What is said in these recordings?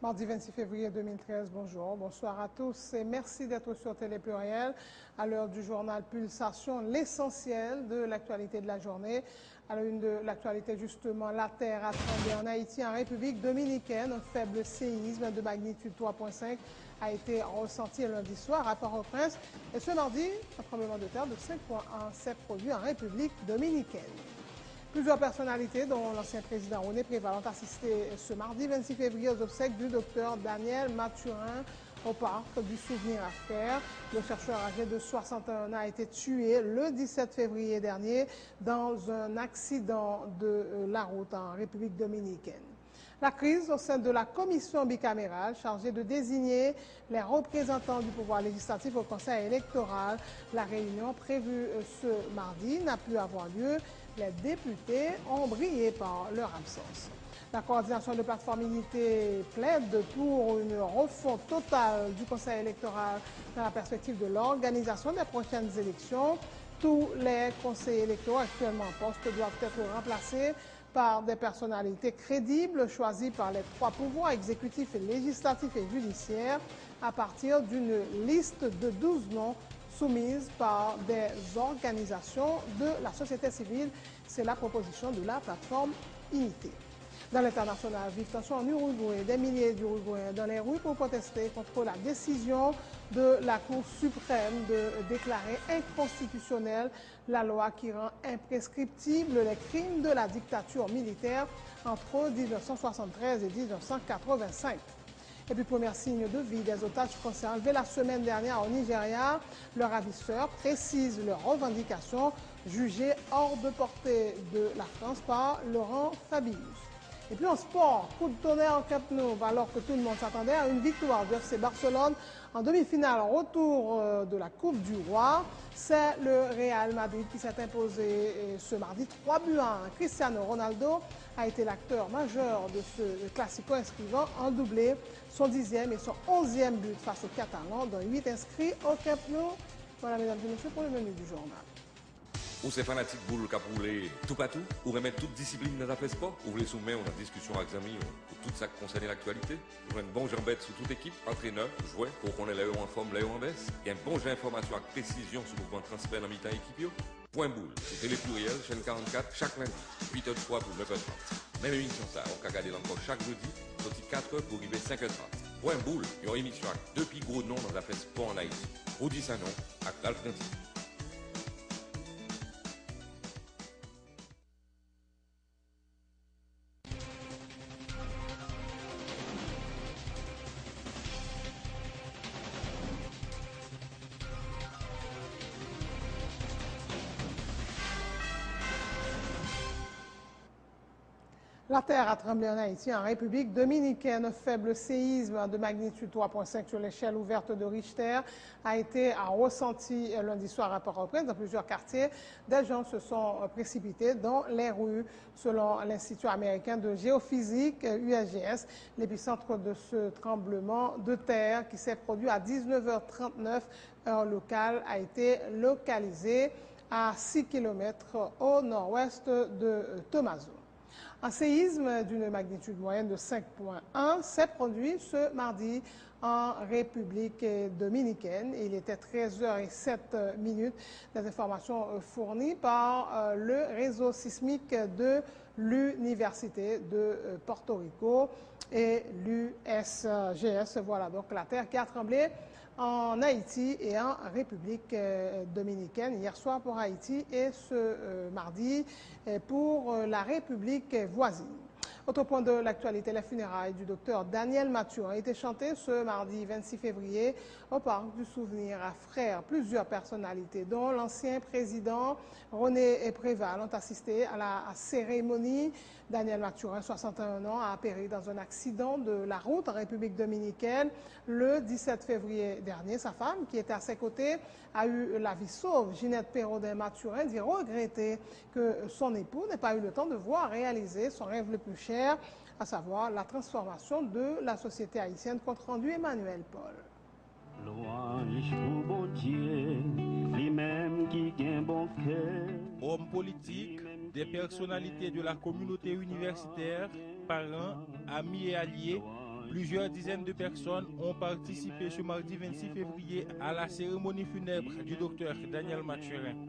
Mardi 26 février 2013, bonjour, bonsoir à tous et merci d'être sur Télé Pluriel à l'heure du journal Pulsation, l'essentiel de l'actualité de la journée. À la une de l'actualité, justement, la terre a tremblé en Haïti, en République dominicaine. Un faible séisme de magnitude 3,5 a été ressenti lundi soir à Port-au-Prince. Et ce mardi, un tremblement de terre de 5,1 s'est produit en République dominicaine. Plusieurs personnalités, dont l'ancien président René Préval, ont assisté ce mardi 26 février aux obsèques du docteur Daniel Mathurin au parc du Souvenir à Frères. Le chercheur âgé de 61 ans a été tué le 17 février dernier dans un accident de la route en République dominicaine. La crise au sein de la commission bicamérale chargée de désigner les représentants du pouvoir législatif au conseil électoral. La réunion prévue ce mardi n'a pu avoir lieu. Les députés ont brillé par leur absence. La coordination de plateforme Unité plaide pour une refonte totale du conseil électoral dans la perspective de l'organisation des prochaines élections. Tous les conseillers électoraux actuellement en poste doivent être remplacés par des personnalités crédibles choisies par les trois pouvoirs exécutifs et législatifs et judiciaires à partir d'une liste de 12 noms soumise par des organisations de la société civile. C'est la proposition de la plateforme Unité. Dans l'international, vive tension en Uruguay, des milliers d'Uruguayens dans les rues pour protester contre la décision de la Cour suprême de déclarer inconstitutionnelle la loi qui rend imprescriptibles les crimes de la dictature militaire entre 1973 et 1985. Et puis, premier signe de vie des otages français enlevés la semaine dernière au Nigeria. Leurs ravisseurs précisent leurs revendications jugées hors de portée de la France par Laurent Fabius. Et puis en sport, coup de tonnerre en Camp Nou, alors que tout le monde s'attendait à une victoire du FC Barcelone en demi-finale, retour de la Coupe du Roi. C'est le Real Madrid qui s'est imposé ce mardi 3-1. Cristiano Ronaldo a été l'acteur majeur de ce classico, inscrivant en doublé son 10e et son 11e but face aux Catalans, dont 8 inscrits au Camp Nou. Voilà, mesdames et messieurs, pour le menu du journal. Ou c'est fanatique boule qui a roulé tout partout, ou remettre toute discipline dans la sport, ou vous voulez soumettre une discussion avec les amis pour tout ça qui concerne l'actualité. Vous avez un bon jambette sous toute équipe, entraîneur, joueur, pour qu'on ait l'air en forme, l'air en baisse. Il y a un bon jeu d'information avec précision sur le mouvement de transfert dans mi-temps équipe. Point boule, c'est Télé Pluriel, chaîne 44, chaque lundi, 8h03 pour 9h30. Même émission ça, on peut regarder encore chaque jeudi, sorti 4h pour arriver 5h30. Point boule, il y a une émission avec deux plus gros noms dans la fête sport en Haïti. Rodi Sanon, avec Ralph Danti. La terre a tremblé en Haïti, en République dominicaine. Un faible séisme de magnitude 3,5 sur l'échelle ouverte de Richter a été ressenti lundi soir à Port-au-Prince. Dans plusieurs quartiers, des gens se sont précipités dans les rues. Selon l'Institut américain de géophysique, USGS, l'épicentre de ce tremblement de terre qui s'est produit à 19h39 heure locale a été localisé à 6 km au nord-ouest de Tomazo. Un séisme d'une magnitude moyenne de 5,1 s'est produit ce mardi en République dominicaine. Il était 13h07. Des informations fournies par le réseau sismique de l'Université de Porto Rico et l'USGS. Voilà donc la terre qui a tremblé en Haïti et en République dominicaine, hier soir pour Haïti et ce mardi pour la République voisine. Autre point de l'actualité, les funérailles du docteur Daniel Mathurin ont été chantées ce mardi 26 février au parc du Souvenir à Frères. Plusieurs personnalités, dont l'ancien président René Préval, ont assisté à la cérémonie. Daniel Mathurin, 61 ans, a péri dans un accident de la route en République dominicaine le 17 février dernier. Sa femme, qui était à ses côtés, a eu la vie sauve. Ginette Perraudin-Mathurin dit regretter que son époux n'ait pas eu le temps de voir réaliser son rêve le plus cher, à savoir la transformation de la société haïtienne. Compte rendu Emmanuel Paul. Louange pour bon Dieu, lui-même qui gagne bon cœur. Hommes politiques, des personnalités de la communauté universitaire, parents, amis et alliés, Plusieurs dizaines de personnes ont participé ce mardi 26 février à la cérémonie funèbre du docteur Daniel Mathurin.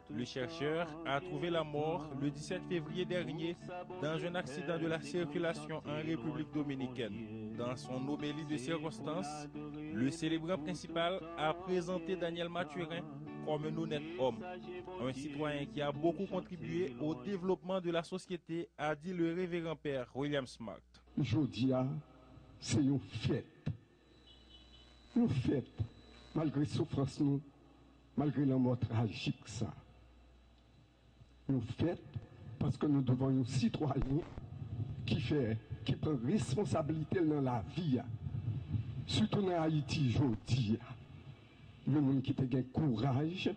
Le chercheur a trouvé la mort le 17 février dernier dans un accident de la circulation en République dominicaine. Dans son homélie de circonstance, le célébrant principal a présenté Daniel Mathurin comme un honnête homme, un citoyen qui a beaucoup contribué au développement de la société, a dit le révérend père William Smart. Jodia, c'est une fête. Une fête, malgré la souffrance, nous, malgré la mort tragique. Ça. Une fête parce que nous devons un citoyen qui prend responsabilité dans la vie. Surtout dans Haïti, Jodia. Le monde qui a le courage,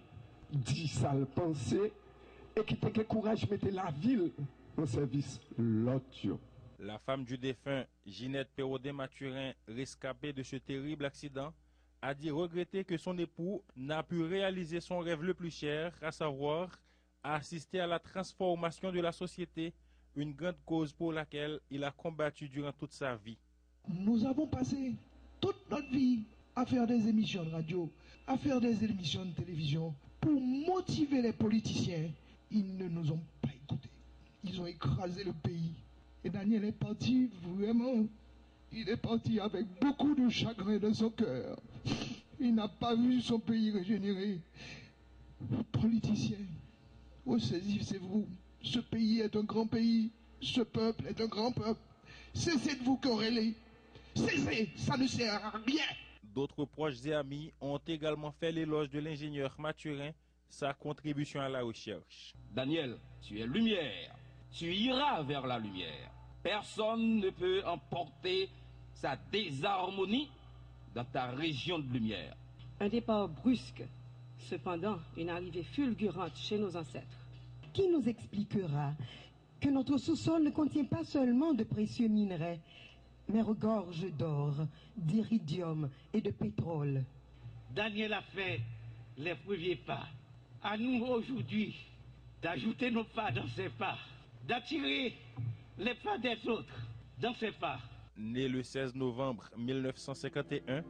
dit ça le penser, et qui a le courage de mettre la ville en service l'autre. La femme du défunt, Ginette Perrodin-Mathurin, rescapée de ce terrible accident, a dit regretter que son époux n'a pu réaliser son rêve le plus cher, à savoir assister à la transformation de la société, une grande cause pour laquelle il a combattu durant toute sa vie. Nous avons passé toute notre vie à faire des émissions de radio, à faire des émissions de télévision pour motiver les politiciens. Ils ne nous ont pas écoutés. Ils ont écrasé le pays. Et Daniel est parti vraiment, il est parti avec beaucoup de chagrin dans son cœur. Il n'a pas vu son pays régénérer. Politiciens, ressaisissez-vous. Ce pays est un grand pays. Ce peuple est un grand peuple. Cessez de vous quereller. Cessez, ça ne sert à rien. D'autres proches et amis ont également fait l'éloge de l'ingénieur Mathurin, sa contribution à la recherche. Daniel, tu es lumière. Tu iras vers la lumière. Personne ne peut emporter sa désharmonie dans ta région de lumière. Un départ brusque, cependant une arrivée fulgurante chez nos ancêtres. Qui nous expliquera que notre sous-sol ne contient pas seulement de précieux minerais, mais regorge d'or, d'iridium et de pétrole? Daniel a fait les premiers pas. À nous aujourd'hui d'ajouter nos pas dans ses pas, d'attirer les pas des autres dans ses pas. Né le 16 novembre 1951,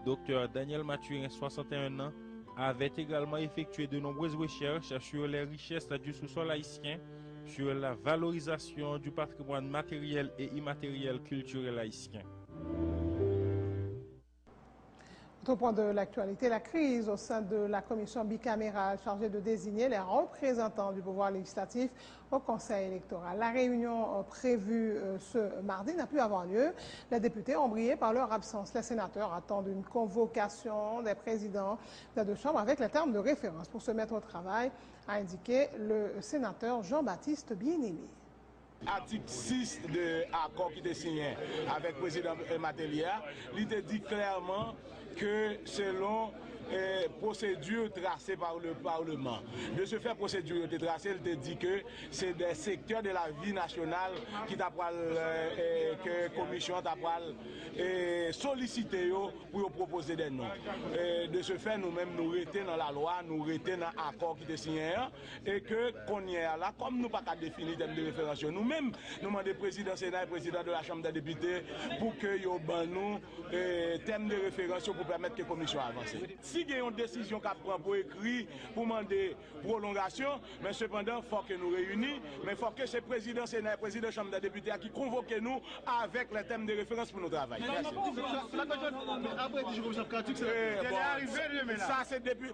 Dr Daniel Mathurin, 61 ans, avait également effectué de nombreuses recherches sur les richesses du sous-sol haïtien, sur la valorisation du patrimoine matériel et immatériel culturel haïtien. Autre point de l'actualité, la crise au sein de la commission bicamérale chargée de désigner les représentants du pouvoir législatif au Conseil électoral. La réunion prévue ce mardi n'a pu avoir lieu. Les députés ont brillé par leur absence. Les sénateurs attendent une convocation des présidents des deux chambres avec les termes de référence pour se mettre au travail, a indiqué le sénateur Jean-Baptiste Bien-Aimé. Article 6 de l'accord qui était signé avec le président Matélia, il était dit clairement que selon procédure tracée par le Parlement. De ce fait, procédure tracée, il te dit que c'est des secteurs de la vie nationale qui t'a que la commission t'a sollicité pour proposer des noms. De ce fait, nous-mêmes, nous restons dans la loi, nous restons dans l'accord qui était signé et que qu'on y est là, comme nous pas qu'à définir thème de référence, nous-mêmes, nous demandons au président Sénat et président de la Chambre des députés pour que nous thème de référence pour permettre que la commission avance. Si il y a une décision qu'on prend pour écrit, pour demander prolongation, mais cependant, il faut que nous réunissions, mais il faut que ce président Sénat et président de la Chambre des députés qui convoquent nous avec les thèmes de référence pour nous travailler. Ça, c'est depuis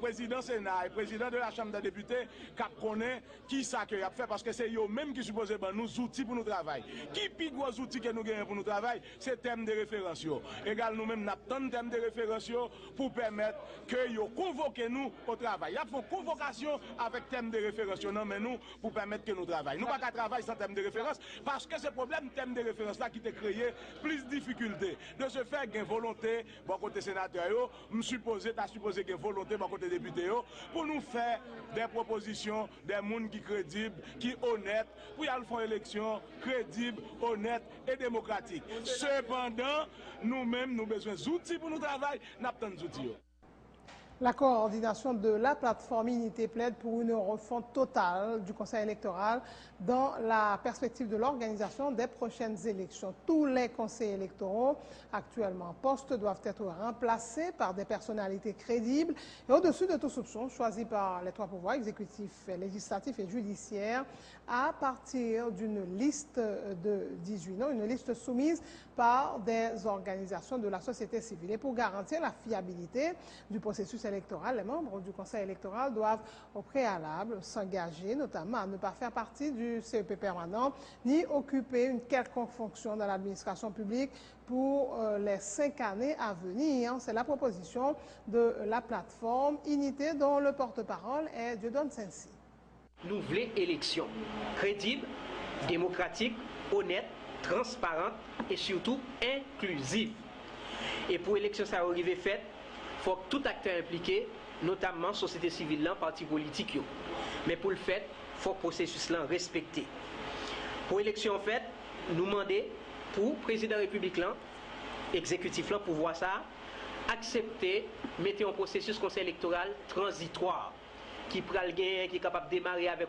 président Sénat et président de la Chambre des députés qui connaissent qui ça que a fait parce que c'est eux-mêmes qui supposent nous outils pour nous travailler. Qui plus gros outils que nous gagnons pour nous travailler, c'est thème de référence. Égal nous-mêmes, nous avons thème de référence pour permettre que nous convoquons nous au travail. Il y a une convocation avec thème de référence, non, mais nous, pour permettre que nous travaillions. Nous ne pouvons pas travailler sans thème de référence parce que ce problème, thème de référence là qui t'a créé plus de difficultés. De ce fait, il y a une volonté, bon côté sénateur, je suppose qu'il y a une volonté, bon côté député, pour nous faire des propositions, des gens qui sont crédibles, qui sont honnêtes, pour y aller faire une élection crédible, honnête et démocratique. Cependant, nous-mêmes, nous avons besoin d'outils pour nous travailler, nous avons des outils. La coordination de la plateforme Unité plaide pour une refonte totale du Conseil électoral dans la perspective de l'organisation des prochaines élections. Tous les conseils électoraux actuellement en poste doivent être remplacés par des personnalités crédibles et au-dessus de tout soupçon choisis par les trois pouvoirs, exécutif, législatif et judiciaire, à partir d'une liste de 18 noms, une liste soumise par des organisations de la société civile. Et pour garantir la fiabilité du processus électoral, les membres du Conseil électoral doivent au préalable s'engager notamment à ne pas faire partie du CEP permanent ni occuper une quelconque fonction dans l'administration publique pour les 5 années à venir. C'est la proposition de la plateforme Unité dont le porte-parole est Dieudonne Saint-Cy. Nous voulons élections crédibles, démocratiques, honnêtes, transparentes et surtout inclusives. Et pour l'élection ça arrive faite, il faut que tout acteur impliqué, notamment société civile, parti politique. Mais pour le fait, il faut que le processus là respecté. Pour l'élection faite, nous demandons pour le président de la République, exécutif là, pour voir ça, accepter, mettre un processus conseil électoral transitoire qui est capable de démarrer avec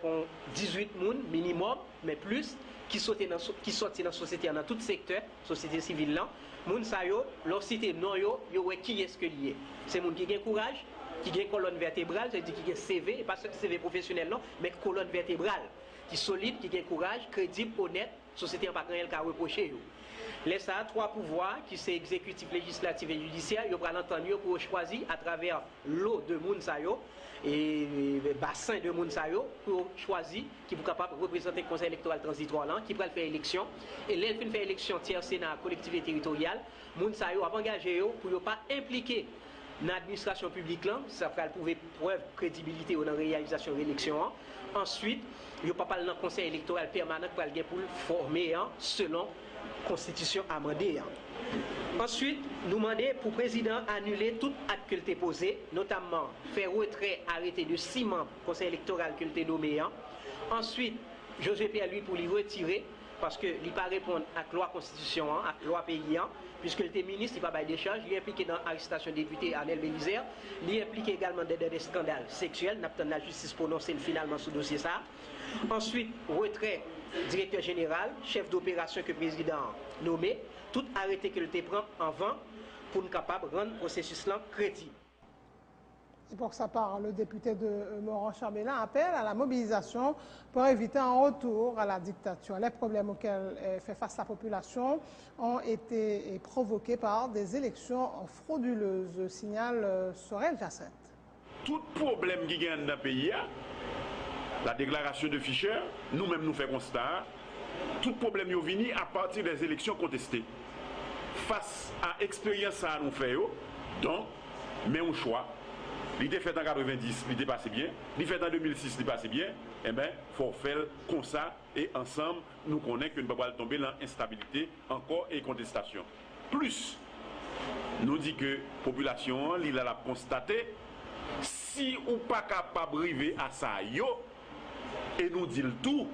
18 personnes minimum, mais plus, qui sortent dans la société, dans tout secteur, société civile là. Moun sa yo, leur cité non yo, qui est-ce que lié? C'est moun qui a courage, qui a colonne vertébrale, c'est-à-dire qui a CV, et pas CV professionnel non, mais colonne vertébrale, qui est solide, qui a courage, crédible, honnête, société n'a pas rien qu'à reprocher. Laisse ça trois pouvoirs, qui sont exécutif, législatif et judiciaire, ils prennent l'entendre pour choisir à travers l'eau de moun sa yo, et bassin de moun sa yo, pour choisir qui est capable de représenter le conseil électoral transitoire là, qui peut faire élection, et là il fait élection tiers sénat collectivité territoriale, moun sa yo a engagé pour ne pas impliquer dans l'administration publique là, ça fait prouver preuve crédibilité dans la réalisation de l'élection. Ensuite, il n'y a pas parlé dans le conseil électoral permanent pour le former selon la constitution amendée. Ensuite, nous demandons pour le président annuler tout acte qu'il a posé, notamment faire retrait arrêté de 6 membres du conseil électoral qu'il a nommé. Ensuite, Josué Pierre lui pour lui retirer parce qu'il ne peut pas répondre à la loi constitution, à la loi pays, puisque il était ministre, il n'a pas de décharge, il est impliqué dans l'arrestation des députés Anel Bélisère, il est impliqué également dans des scandales sexuels, n'a pas la justice prononcée finalement sur le dossier ça. Ensuite, retrait directeur général, chef d'opération que le président nommé, tout arrêté qu'il te prend avant pour nous capable de rendre le processus là crédible. C'est pour sa part, le député de Moran-Charbelin appelle à la mobilisation pour éviter un retour à la dictature. Les problèmes auxquels fait face la population ont été provoqués par des élections frauduleuses, signale Sorel Jacinthe. Tout problème qui gagne dans le pays, la déclaration de Fischer, nous-mêmes nous faisons constat, tout problème est venu à partir des élections contestées. Face à l'expérience que nous faisons, donc, mais un choix. L'idée faite en 90, l'idée passait bien. L'idée faite en 2006, l'idée passait bien. Eh bien, il faut faire comme ça et ensemble, nous connaissons que nous ne pouvons pas tomber dans l'instabilité encore et contestation. Plus, nous dit que la population, il a constaté, si ou pas capable d'arriver à ça, yo, et nous dit le tout,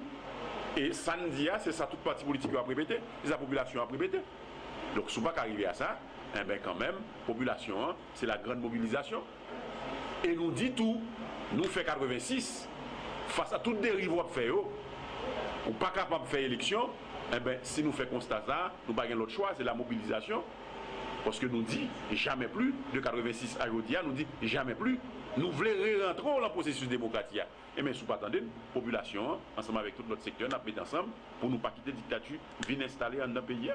et ça nous dit, c'est ça, toute partie politique a répété, la population a répété. Donc, si on ne peut pas arriver à ça, eh bien, quand même, population, c'est la grande mobilisation. Et nous dit tout, nous fait 86, face à toute dérive qu'on fait, ou pas capable de faire élection, eh bien, si nous faisons constat ça, nous n'avons pas l'autre choix, c'est la mobilisation. Parce que nous dit jamais plus, de 86 à aujourd'hui, nous dit jamais plus, nous voulons rentrer dans le processus démocratique. Et bien, si vous pas attendez, la population, ensemble avec tout notre secteur, nous mettons ensemble pour ne pas quitter la dictature, venir installer dans le pays.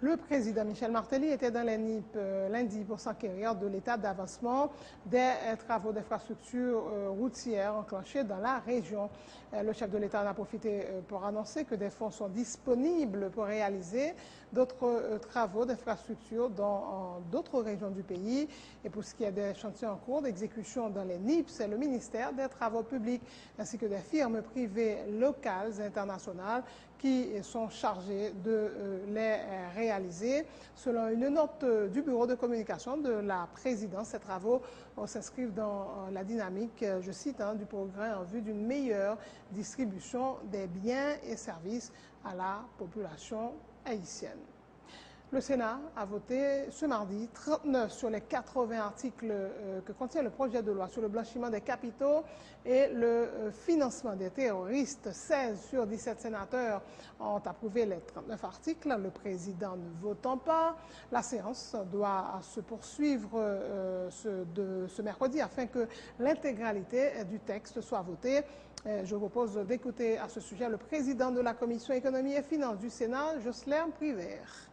Le président Michel Martelly était dans les NIP lundi pour s'enquérir de l'état d'avancement des travaux d'infrastructure routière enclenchés dans la région. Le chef de l'État en a profité pour annoncer que des fonds sont disponibles pour réaliser d'autres travaux d'infrastructure dans d'autres régions du pays. Et pour ce qui est des chantiers en cours d'exécution dans les NIP, c'est le ministère des Travaux publics ainsi que des firmes privées locales et internationales qui sont chargés de les réaliser. Selon une note du bureau de communication de la présidence, ces travaux s'inscrivent dans la dynamique, je cite, du progrès en vue d'une meilleure distribution des biens et services à la population haïtienne. Le Sénat a voté ce mardi 39 sur les 80 articles que contient le projet de loi sur le blanchiment des capitaux et le financement des terroristes. 16 sur 17 sénateurs ont approuvé les 39 articles, le président ne votant pas. La séance doit se poursuivre ce mercredi afin que l'intégralité du texte soit votée. Je vous propose d'écouter à ce sujet le président de la Commission économie et finances du Sénat, Jocelyn Privert.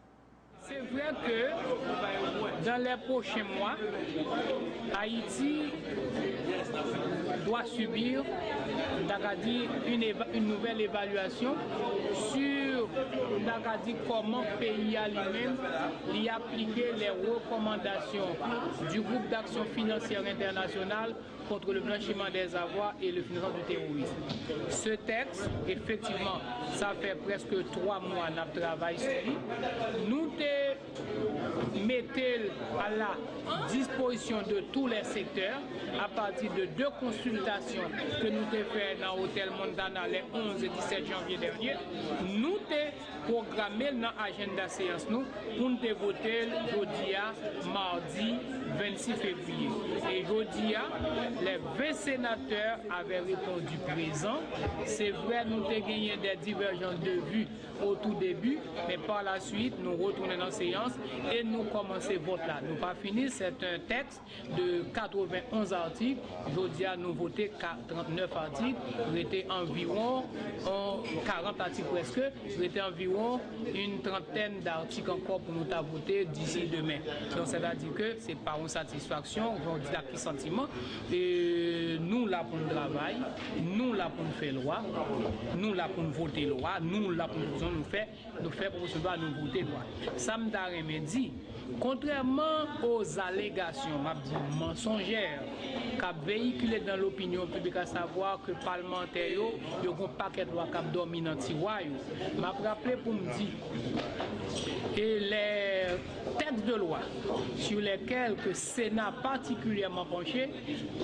C'est vrai que dans les prochains mois, Haïti doit subir une nouvelle évaluation sur comment le pays à lui-même y appliquer les recommandations du groupe d'action financière internationale contre le blanchiment des avoirs et le financement du terrorisme. Ce texte, effectivement, ça fait presque 3 mois qu'on travaille sur lui. Nous mettons à la disposition de tous les secteurs à partir de 2 consultations que nous avons faites dans l'hôtel Montana les 11 et 17 janvier dernier. Nous avons programmé dans l'agenda séance nous pour nous voter jeudi mardi 26 février. Et jeudi, les 20 sénateurs avaient répondu présent. C'est vrai, nous avons gagné des divergences de vues au tout début, mais par la suite, nous retournons dans la séance et nous commençons le vote là. Nous pas fini, c'est un texte de 91 articles. Aujourd'hui, nous votons 39 articles. Il était environ 40 articles presque. Il était environ une trentaine d'articles encore pour nous voter d'ici demain. Donc, c'est-à-dire que c'est pas une satisfaction, on dit là qui sentiment. Et nous là pour le travail, nous là pour faire loi, nous là pour voter loi, nous là pour nous faire pour recevoir nous voter loi. Ça me dit, contrairement aux allégations mensongères qu'a véhiculé dans l'opinion publique, à savoir que les parlementaires ils ont un paquet de lois qui dominent dans le tiroir, m'a rappelé pour me dire et les textes de loi sur lesquels le Sénat particulièrement penché,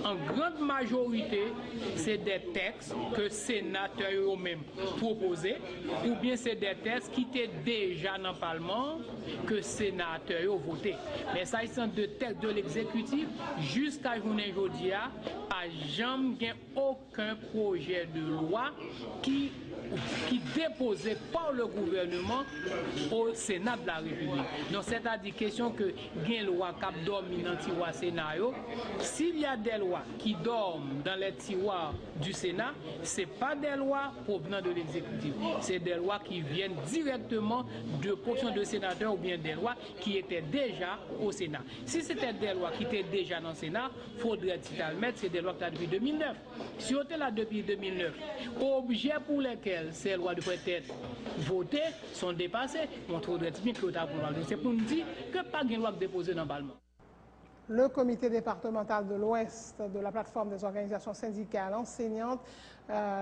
en grande majorité, c'est des textes que les sénateurs eux-mêmes proposés, ou bien c'est des textes qui étaient déjà dans le Parlement que les sénateurs ont voté. Mais ça, ils sont de textes de l'exécutif jusqu'à journée aujourd'hui, pas jamais aucun projet de loi qui déposé par le gouvernement au Sénat de la République. Donc c'est-à-dire question que gain loi qui dorment dans le tiroir Sénat. S'il y a des lois qui dorment dans les tiroirs du Sénat, ce n'est pas des lois provenant de l'exécutif. C'est des lois qui viennent directement de portions de sénateurs ou bien des lois qui étaient déjà au Sénat. Si c'était des lois qui étaient déjà dans le Sénat, il faudrait admettre que c'est des lois qui sont depuis 2009. Si on était là depuis 2009, objets pour lesquels ces lois devraient être votées sont dépassées. On faudrait bien que c'est pour nous dire que pas de loi déposée dans le Parlement. Le comité départemental de l'Ouest de la plateforme des organisations syndicales enseignantes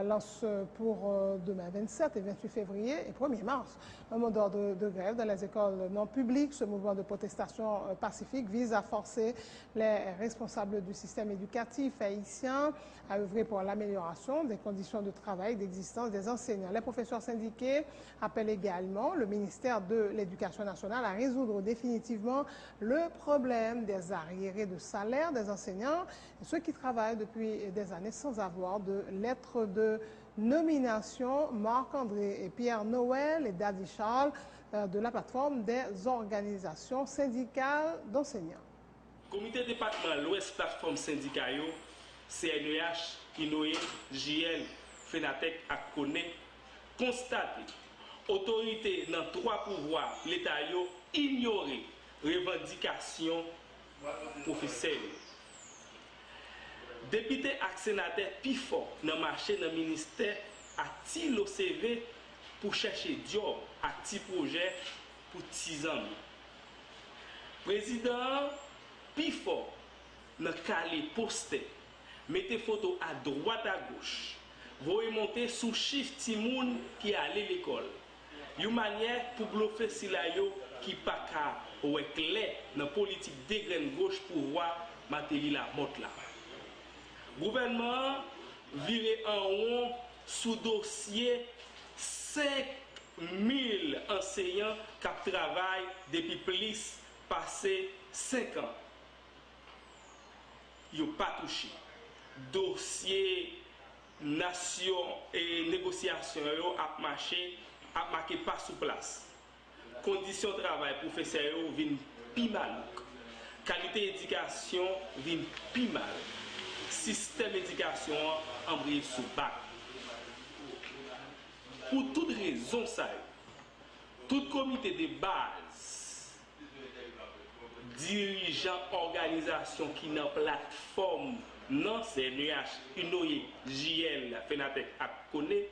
lance pour demain 27 et 28 février et 1er mars un mot d'ordre de grève dans les écoles non publiques. Ce mouvement de protestation pacifique vise à forcer les responsables du système éducatif haïtien à œuvrer pour l'amélioration des conditions de travail et d'existence des enseignants. Les professeurs syndiqués appellent également le ministère de l'Éducation nationale à résoudre définitivement le problème des arriérés de salaire des enseignants, ceux qui travaillent depuis des années sans avoir de lettres de nomination. Marc-André et Pierre Noël et Daddy Charles de la plateforme des organisations syndicales d'enseignants. Comité départemental l'Ouest plateforme syndicale, CNEH, INOE, JL, FENATEC à Kone, constaté autorité dans 3 pouvoirs, l'État a ignoré revendications professeurs. Député et sénateur plus fort dans le marché dans le ministère a tiré le CV pour chercher job à petit projet pour 6 ans. Président plus fort dans le calé posté, mettez photo à droite à gauche, voyez monter sous chiffre Timoun qui allait à l'école. Une manière pour bluffer si la yo qui pas ou clair dans la politique des graines gauche pour voir Matéli la motte là. Gouvernement viré en haut sous dossier 5 1000 enseignants qui travaillent depuis plus passé 5 ans. Ils n'ont pas touché. Dossier, nation et négociation a marché pas sous place. Conditions de travail professeurs viennent plus mal. Qualité d'éducation vient plus mal. Système d'éducation embrayé sous bas. Pour toute raison, ça, tout comité de base, dirigeant organisation qui n'a plateforme, non CNEH, UNOE, JL, FENATEC, a connaît,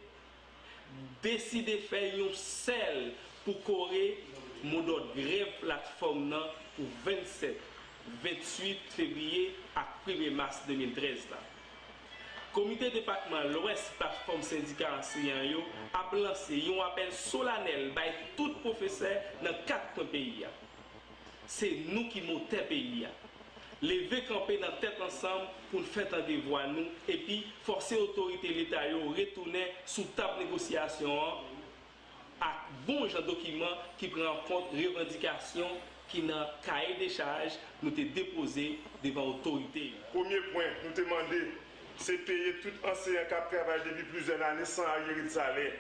décide de faire une seule pour corriger mon grève plateforme pour 27, 28 février à 1er mars 2013. Comité département l'Ouest plateforme syndicat enseignant a lancé un appel solennel par tout professeur dans 4 pays. C'est nous qui montons le pays. Lever camper dans tête ensemble pour faire entendre voix nous et puis forcer l'autorité de l'État à retourner sous table négociation à bon genre document qui prend en compte les revendications qui dans le cahier des charges nous avons déposé devant l'autorité. Premier point, nous demandons c'est payer tout enseignant qui travaille depuis plusieurs années sans arrière de salaire.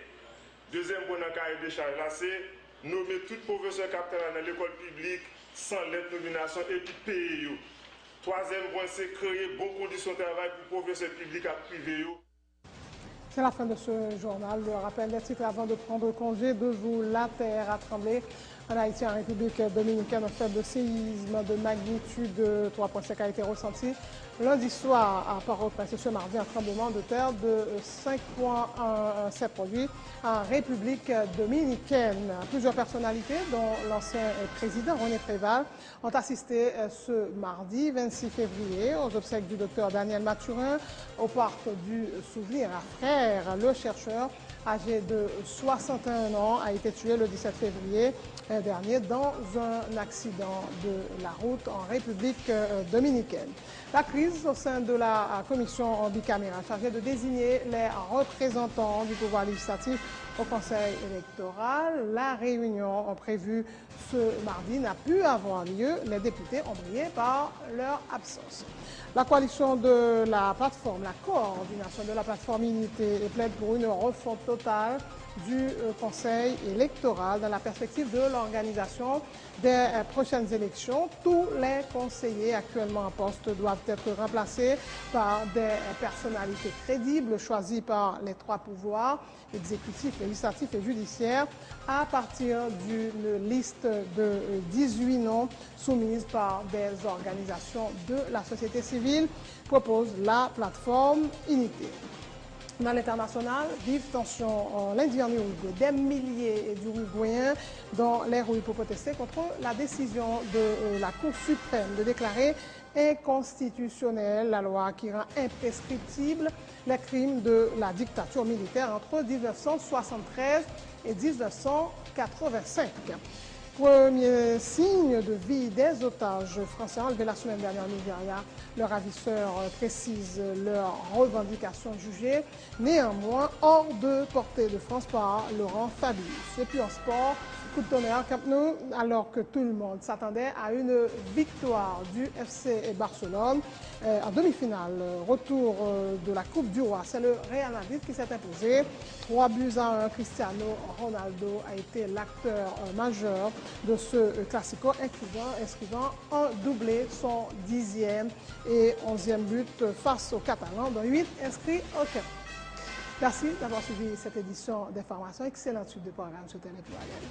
Deuxième point dans le cahier des charges, c'est nommer tout professeur qui travaille dans l'école publique sans lettre de nomination et puis payer. Troisième point, c'est créer de bonnes conditions de travail pour professeurs publics et privés. C'est la fin de ce journal. Le rappel des titres avant de prendre congé. 2 jours, la terre a tremblé en Haïti, en République dominicaine. Un faible séisme de magnitude 3,5 a été ressenti lundi soir à Port-au-Prince. Ce mardi, un tremblement de terre de 5,1 s'est produit en République dominicaine. Plusieurs personnalités, dont l'ancien président René Préval, ont assisté ce mardi 26 février aux obsèques du docteur Daniel Mathurin au parc du Souvenir à Frères. Le chercheur, âgé de 61 ans, a été tué le 17 février dernier dans un accident de la route en République dominicaine. La crise au sein de la commission bicamérale chargée de désigner les représentants du pouvoir législatif au Conseil électoral. La réunion prévue ce mardi n'a pu avoir lieu. Les députés ont brillé par leur absence. La coalition de la plateforme, la coordination de la plateforme Unité plaide pour une refonte totale du Conseil électoral dans la perspective de l'organisation des prochaines élections. Tous les conseillers actuellement en poste doivent être remplacés par des personnalités crédibles choisies par les 3 pouvoirs, exécutif, législatif et judiciaire, à partir d'une liste de 18 noms soumise par des organisations de la société civile, propose la plateforme Unité. Dans l'international, vive tension lundi en Uruguay. Des milliers d'Uruguayens dans les rues pour protester contre la décision de la Cour suprême de déclarer inconstitutionnelle la loi qui rend imprescriptible les crimes de la dictature militaire entre 1973 et 1985. Premier signe de vie des otages français enlevés la semaine dernière au Nigeria. Leurs ravisseurs précisent leurs revendications jugées, néanmoins hors de portée de France par Laurent Fabius. Et puis en sport, coup de tonnerre Camp Nou, alors que tout le monde s'attendait à une victoire du FC Barcelone en demi-finale. Retour de la Coupe du Roi, c'est le Real Madrid qui s'est imposé. 3-1. Cristiano Ronaldo a été l'acteur majeur de ce classico, inscrivant un doublé, son 10e et 11e but face aux Catalans, dont 8 inscrits au camp. Merci d'avoir suivi cette édition d'information. Excellente suite de programme sur Télé Pluriel.